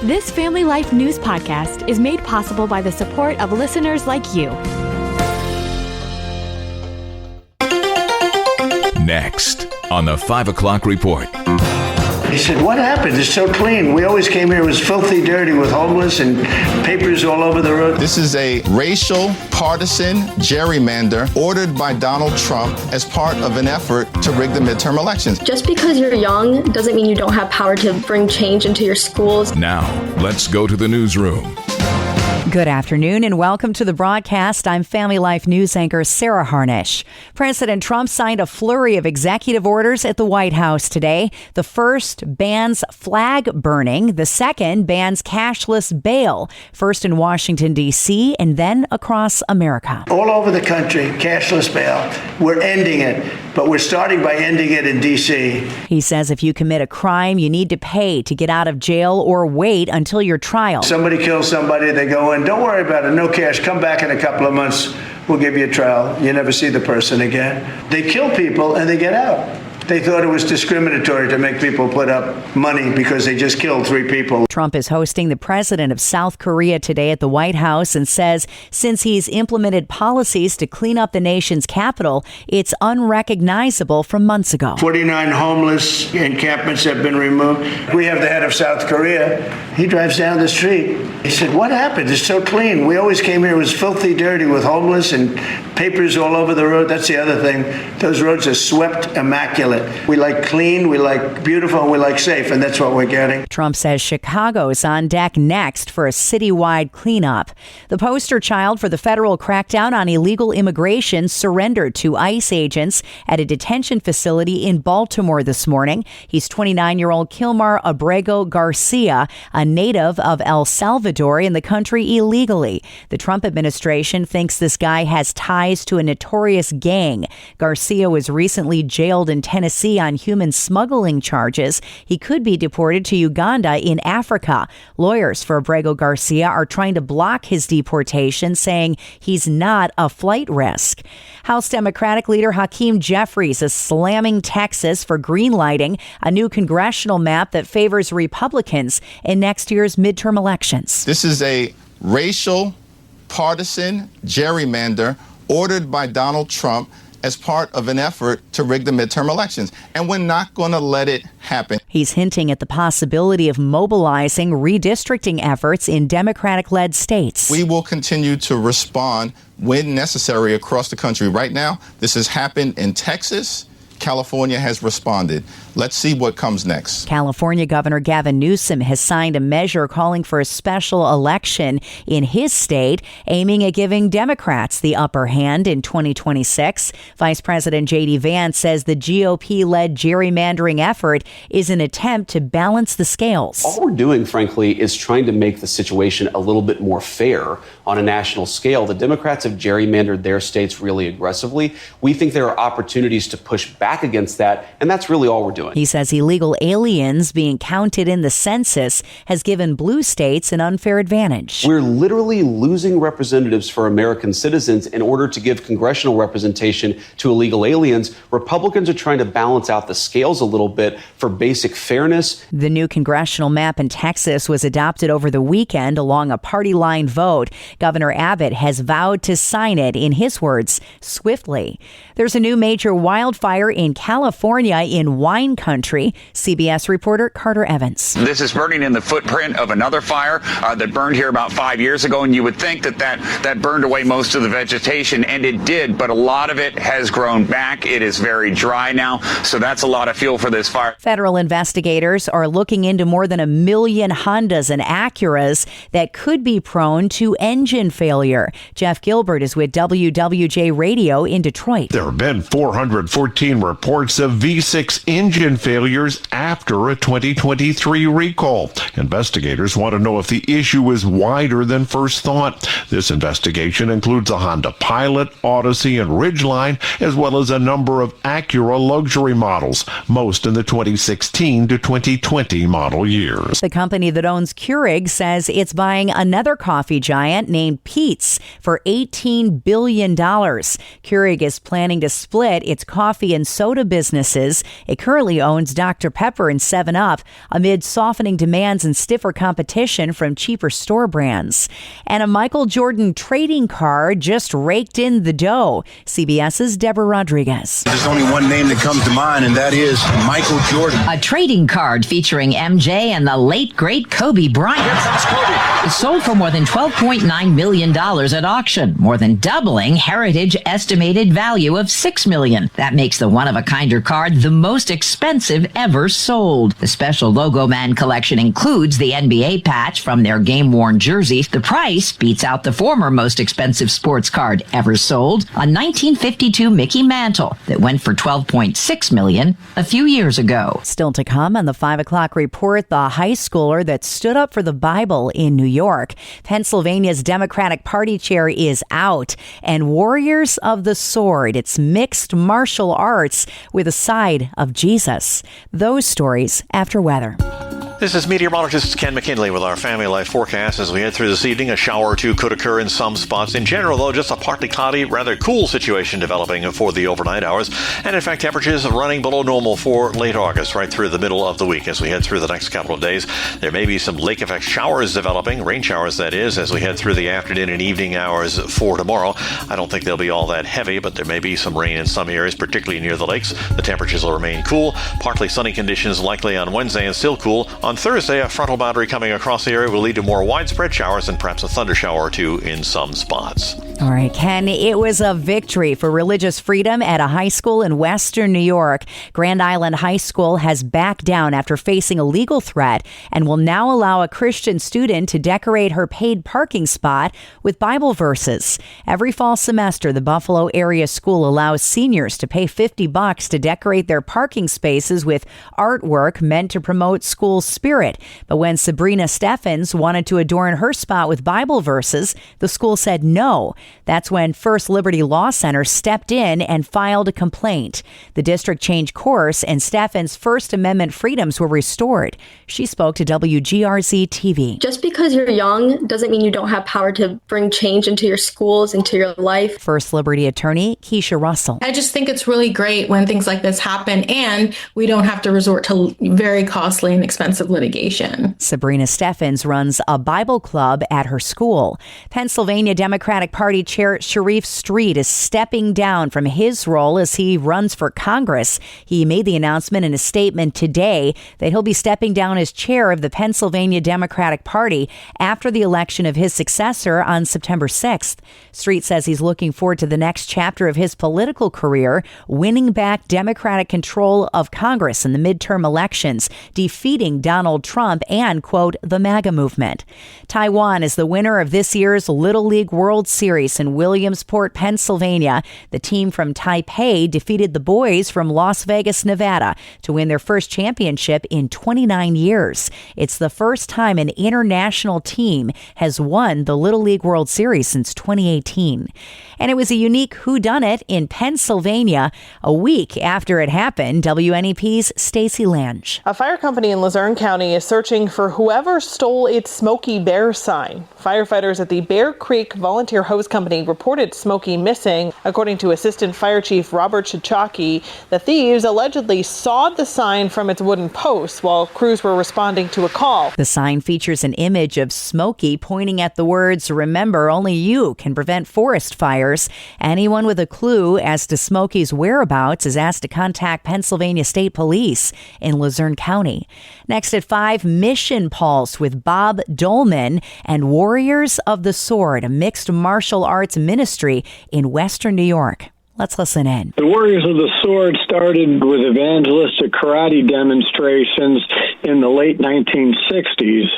This Family Life News podcast is made possible by the support of listeners like you. Next on the 5 o'clock report. He said, what happened? It's so clean. We always came here, it was filthy dirty with homeless and papers all over the road. This is a racial partisan gerrymander ordered by Donald Trump as part of an effort to rig the midterm elections. Just because you're young doesn't mean you don't have power to bring change into your schools. Now, let's go to the newsroom. Good afternoon and welcome to the broadcast. I'm Family Life News anchor Sarah Harnish. President Trump signed a flurry of executive orders at the White House today. The first bans flag burning. The second bans cashless bail. First in Washington, D.C., and then across America. All over the country, cashless bail. We're ending it, but we're starting by ending it in D.C. He says if you commit a crime, you need to pay to get out of jail or wait until your trial. Somebody kills somebody, they go in. Don't worry about it. No cash. Come back in a couple of months. We'll give you a trial. You never see the person again. They kill people and they get out. They thought it was discriminatory to make people put up money because they just killed 3 people. Trump is hosting the president of South Korea today at the White House and says since he's implemented policies to clean up the nation's capital, it's unrecognizable from months ago. 49 homeless encampments have been removed. We have the head of South Korea. He drives down the street. He said, what happened? It's so clean. We always came here, it was filthy dirty with homeless and papers all over the road. That's the other thing. Those roads are swept immaculate. We like clean, we like beautiful, and we like safe, and that's what we're getting. Trump says Chicago's on deck next for a citywide cleanup. The poster child for the federal crackdown on illegal immigration surrendered to ICE agents at a detention facility in Baltimore this morning. He's 29-year-old Kilmar Abrego Garcia, a native of El Salvador in the country illegally. The Trump administration thinks this guy has ties to a notorious gang. Garcia was recently jailed in Tennessee on human smuggling charges. He could be deported to Uganda in Africa. Lawyers for Abrego Garcia are trying to block his deportation, saying he's not a flight risk. House Democratic leader Hakeem Jeffries is slamming Texas for greenlighting a new congressional map that favors Republicans in next year's midterm elections. This is a racial partisan gerrymander ordered by Donald Trump as part of an effort to rig the midterm elections. And we're not going to let it happen. He's hinting at the possibility of mobilizing redistricting efforts in Democratic-led states. We will continue to respond when necessary across the country. Right now, this has happened in Texas. California has responded. Let's see what comes next. California Governor Gavin Newsom has signed a measure calling for a special election in his state, aiming at giving Democrats the upper hand in 2026. Vice President J.D. Vance says the GOP-led gerrymandering effort is an attempt to balance the scales. All we're doing, frankly, is trying to make the situation a little bit more fair on a national scale. The Democrats have gerrymandered their states really aggressively. We think there are opportunities to push back against that, and that's really all we're doing. He says illegal aliens being counted in the census has given blue states an unfair advantage. We're literally losing representatives for American citizens in order to give congressional representation to illegal aliens. Republicans are trying to balance out the scales a little bit for basic fairness. The new congressional map in Texas was adopted over the weekend along a party line vote. Governor Abbott has vowed to sign it, in his words, swiftly. There's a new major wildfire in California in wine country. CBS reporter Carter Evans. This is burning in the footprint of another fire that burned here about 5 years ago, and you would think that burned away most of the vegetation, and it did, but a lot of it has grown back. It is very dry now, so that's a lot of fuel for this fire. Federal investigators are looking into more than 1 million Hondas and Acuras that could be prone to engine failure. Jeff Gilbert is with WWJ Radio in Detroit. There have been 414 reports of V6 engine failures after a 2023 recall. Investigators want to know if the issue is wider than first thought. This investigation includes a Honda Pilot, Odyssey, and Ridgeline, as well as a number of Acura luxury models, most in the 2016 to 2020 model years. The company that owns Keurig says it's buying another coffee giant named Peet's for $18 billion. Keurig is planning to split its coffee and soda businesses. It currently currently owns Dr. Pepper and 7-Up amid softening demands and stiffer competition from cheaper store brands. And a Michael Jordan trading card just raked in the dough. CBS's Deborah Rodriguez. There's only one name that comes to mind, and that is Michael Jordan. A trading card featuring MJ and the late, great Kobe Bryant. It sold for more than $12.9 million at auction, more than doubling Heritage estimated value of $6 million. That makes the one-of-a-kinder card the most expensive ever sold. The special Logo Man collection includes the NBA patch from their game-worn jerseys. The price beats out the former most expensive sports card ever sold, a 1952 Mickey Mantle that went for $12.6 million a few years ago. Still to come on the 5 o'clock report, the high schooler that stood up for the Bible in New York. Pennsylvania's Democratic Party chair is out, and Warriors of the Sword. It's mixed martial arts with a side of Jesus. Those stories after weather. This is meteorologist Ken McKinley with our Family Life forecast. As we head through this evening, a shower or two could occur in some spots. In general, though, just a partly cloudy, rather cool situation developing for the overnight hours. And in fact, temperatures are running below normal for late August, right through the middle of the week. As we head through the next couple of days, there may be some lake effect showers developing, rain showers that is, as we head through the afternoon and evening hours for tomorrow. I don't think they'll be all that heavy, but there may be some rain in some areas, particularly near the lakes. The temperatures will remain cool. Partly sunny conditions likely on Wednesday and still cool. On Thursday, a frontal boundary coming across the area will lead to more widespread showers and perhaps a thunder shower or two in some spots. All right, Ken, it was a victory for religious freedom at a high school in Western New York. Grand Island High School has backed down after facing a legal threat and will now allow a Christian student to decorate her paid parking spot with Bible verses. Every fall semester, the Buffalo area school allows seniors to pay $50 to decorate their parking spaces with artwork meant to promote school spirit. But when Sabrina Steffens wanted to adorn her spot with Bible verses, the school said no. That's when First Liberty Law Center stepped in and filed a complaint. The district changed course and Steffens' First Amendment freedoms were restored. She spoke to WGRZ TV. Just because you're young doesn't mean you don't have power to bring change into your schools, into your life. First Liberty attorney Keisha Russell. I just think it's really great when things like this happen and we don't have to resort to very costly and expensive litigation. Sabrina Steffens runs a Bible club at her school. Pennsylvania Democratic Party Chair Sharif Street is stepping down from his role as he runs for Congress. He made the announcement in a statement today that he'll be stepping down as chair of the Pennsylvania Democratic Party after the election of his successor on September 6th. Street says he's looking forward to the next chapter of his political career, winning back Democratic control of Congress in the midterm elections, defeating Donald Trump and, quote, the MAGA movement. Taiwan is the winner of this year's Little League World Series in Williamsport, Pennsylvania. The team from Taipei defeated the boys from Las Vegas, Nevada to win their first championship in 29 years. It's the first time an international team has won the Little League World Series since 2018. And it was a unique whodunit in Pennsylvania a week after it happened. WNEP's Stacey Lange. A fire company in Luzerne County is searching for whoever stole its Smokey Bear sign. Firefighters at the Bear Creek Volunteer Hose Company reported Smokey missing. According to Assistant Fire Chief Robert Chichaki, the thieves allegedly sawed the sign from its wooden posts while crews were responding to a call. The sign features an image of Smokey pointing at the words, "Remember, only you can prevent forest fires." Anyone with a clue as to Smokey's whereabouts is asked to contact Pennsylvania State Police in Luzerne County. Next at 5, Mission Pulse with Bob Dolman and Warriors of the Sword, a mixed martial arts ministry in Western New York. Let's listen in. The Warriors of the Sword started with evangelistic karate demonstrations in the late 1960s.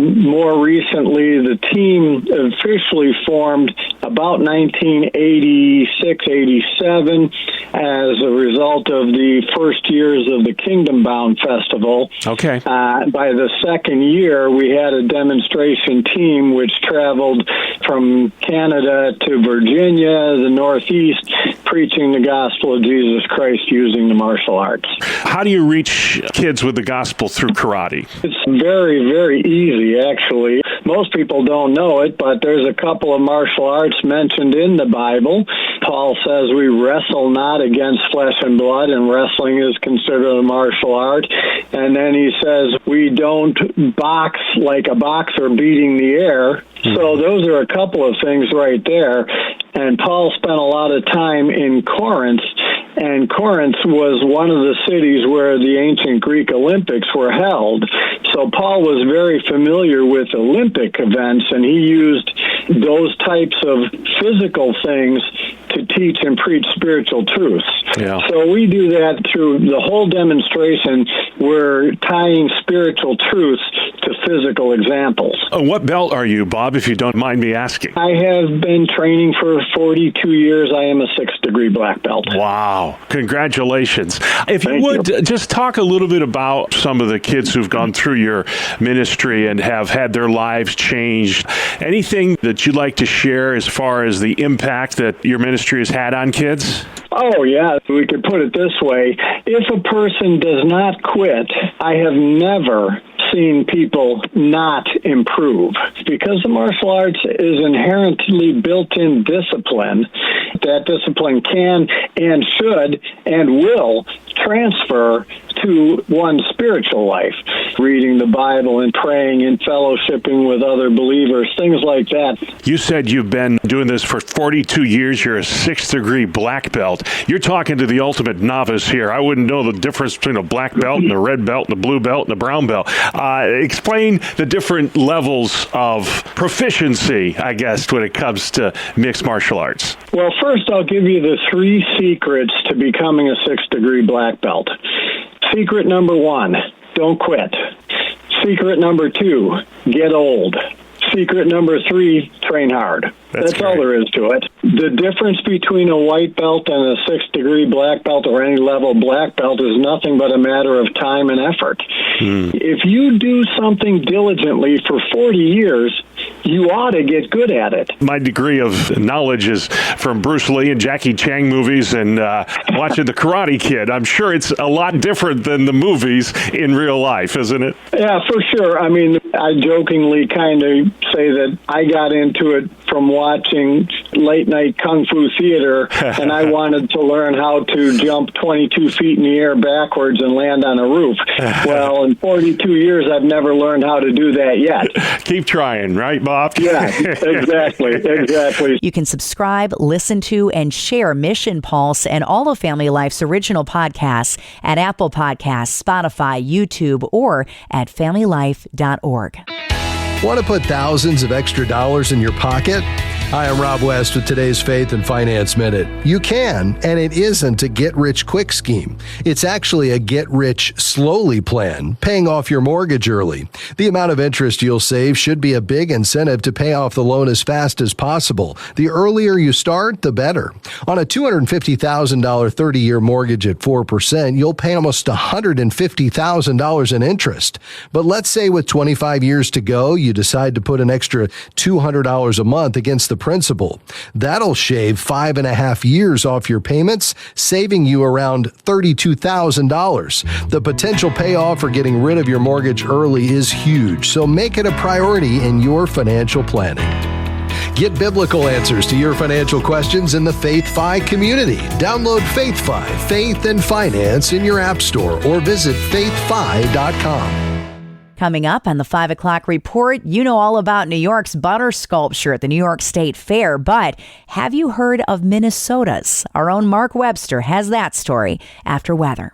More recently, the team officially formed about 1986-87 as a result of the first years of the Kingdom Bound Festival. Okay. By the second year, we had a demonstration team which traveled from Canada to Virginia, the Northeast, preaching the gospel of Jesus Christ using the martial arts. How do you reach kids with the gospel through karate? It's very, very easy, actually. Most people don't know it, but there's a couple of martial arts mentioned in the Bible. Paul says we wrestle not against flesh and blood, and wrestling is considered a martial art. And then he says we don't box like a boxer beating the air. So those are a couple of things right there. And Paul spent a lot of time in Corinth, and Corinth was one of the cities where the ancient Greek Olympics were held. So Paul was very familiar with Olympic events, and he used those types of physical things to teach and preach spiritual truths. Yeah. So we do that through the whole demonstration. We're tying spiritual truths to physical examples. What belt are you, Bob, if you don't mind me asking? I have been training for 42 years. I am a 6th-degree black belt. Wow. Congratulations. If you would, just talk a little bit about some of the kids who've gone through your ministry and have had their lives changed. Anything that you'd like to share as far as the impact that your ministry has had on kids? Oh, yeah. We could put it this way. If a person does not quit, I have never seen people not improve, because the martial arts is inherently built-in discipline. That discipline can and should and will transfer to one's spiritual life, reading the Bible and praying and fellowshipping with other believers, things like that. You said you've been doing this for 42 years. You're a 6th-degree black belt. You're talking to the ultimate novice here. I wouldn't know the difference between a black belt and a red belt and a blue belt and a brown belt. Explain the different levels of proficiency, I guess, when it comes to mixed martial arts. Well, first I'll give you the 3 secrets to becoming a 6th-degree black belt. Secret number 1, don't quit. Secret number 2, get old. Secret number 3, train hard. That's all there is to it. The difference between a white belt and a 6th-degree black belt or any level black belt is nothing but a matter of time and effort. If you do something diligently for 40 years, you ought to get good at it. My degree of knowledge is from Bruce Lee and Jackie Chan movies and watching The Karate Kid. I'm sure it's a lot different than the movies in real life, isn't it? Yeah, for sure. I mean, I jokingly kind of say that I got into it from watching late-night kung fu theater, and I wanted to learn how to jump 22 feet in the air backwards and land on a roof. Well, in 42 years, I've never learned how to do that yet. Keep trying, right, Bob? Yeah, exactly. You can subscribe, listen to, and share Mission Pulse and all of Family Life's original podcasts at Apple Podcasts, Spotify, YouTube, or at familylife.org. Want to put thousands of extra dollars in your pocket? Hi, I'm Rob West with today's Faith and Finance Minute. You can, and it isn't a get-rich-quick scheme. It's actually a get-rich-slowly plan, paying off your mortgage early. The amount of interest you'll save should be a big incentive to pay off the loan as fast as possible. The earlier you start, the better. On a $250,000 30-year mortgage at 4%, you'll pay almost $150,000 in interest. But let's say with 25 years to go, you decide to put an extra $200 a month against the principal. That'll shave 5.5 years off your payments, saving you around $32,000. The potential payoff for getting rid of your mortgage early is huge, so make it a priority in your financial planning. Get biblical answers to your financial questions in the Faith Fi community. Download Faith Fi, Faith and Finance in your app store or visit faithfi.com. Coming up on the 5 o'clock report, you know all about New York's butter sculpture at the New York State Fair, but have you heard of Minnesota's? Our own Mark Webster has that story after weather.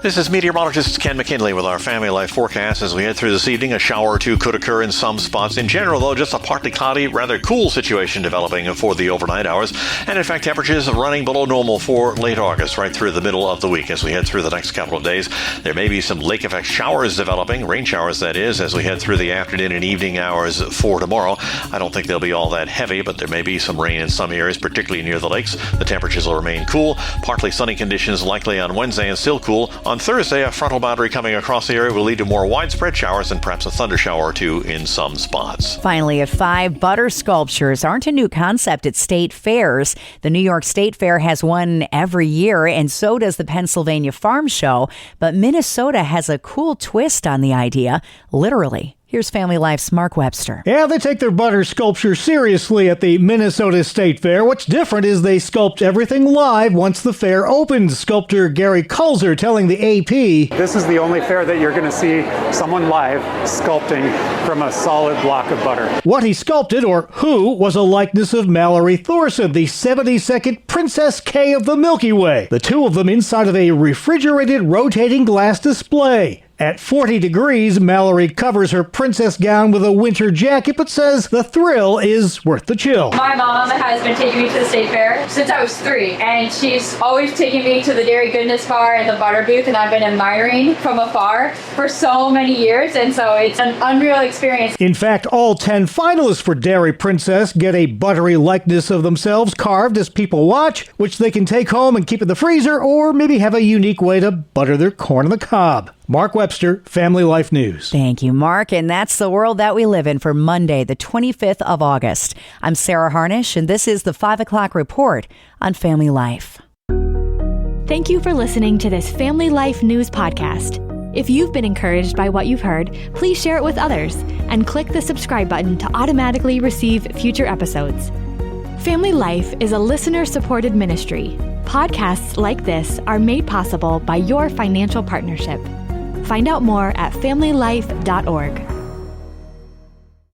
This is meteorologist Ken McKinley with our Family Life forecast. As we head through this evening, a shower or two could occur in some spots. In general, though, just a partly cloudy, rather cool situation developing for the overnight hours. And in fact, temperatures are running below normal for late August, right through the middle of the week. As we head through the next couple of days, there may be some lake effect showers developing, rain showers that is, as we head through the afternoon and evening hours for tomorrow. I don't think they'll be all that heavy, but there may be some rain in some areas, particularly near the lakes. The temperatures will remain cool. Partly sunny conditions likely on Wednesday and still cool on On Thursday, a frontal boundary coming across the area will lead to more widespread showers and perhaps a thunder shower or two in some spots. Finally, at 5, butter sculptures aren't a new concept at state fairs. The New York State Fair has one every year, and so does the Pennsylvania Farm Show. But Minnesota has a cool twist on the idea, literally. Here's Family Life's Mark Webster. Yeah, they take their butter sculpture seriously at the Minnesota State Fair. What's different is they sculpt everything live once the fair opens. Sculptor Gary Kulzer telling the AP, "This is the only fair that you're going to see someone live sculpting from a solid block of butter." What he sculpted, or who, was a likeness of Mallory Thorson, the 72nd Princess K of the Milky Way. The two of them inside of a refrigerated rotating glass display. At 40 degrees, Mallory covers her princess gown with a winter jacket, but says the thrill is worth the chill. My mom has been taking me to the state fair since I was 3, and she's always taking me to the Dairy Goodness bar and the butter booth, and I've been admiring from afar for so many years, and so it's an unreal experience. In fact, all 10 finalists for Dairy Princess get a buttery likeness of themselves carved as people watch, which they can take home and keep in the freezer, or maybe have a unique way to butter their corn on the cob. Mark Webster, Family Life News. Thank you, Mark. And that's the world that we live in for Monday, the 25th of August. I'm Sarah Harnish, and this is the 5 o'clock report on Family Life. Thank you for listening to this Family Life News podcast. If you've been encouraged by what you've heard, please share it with others and click the subscribe button to automatically receive future episodes. Family Life is a listener-supported ministry. Podcasts like this are made possible by your financial partnership. Find out more at familylife.org.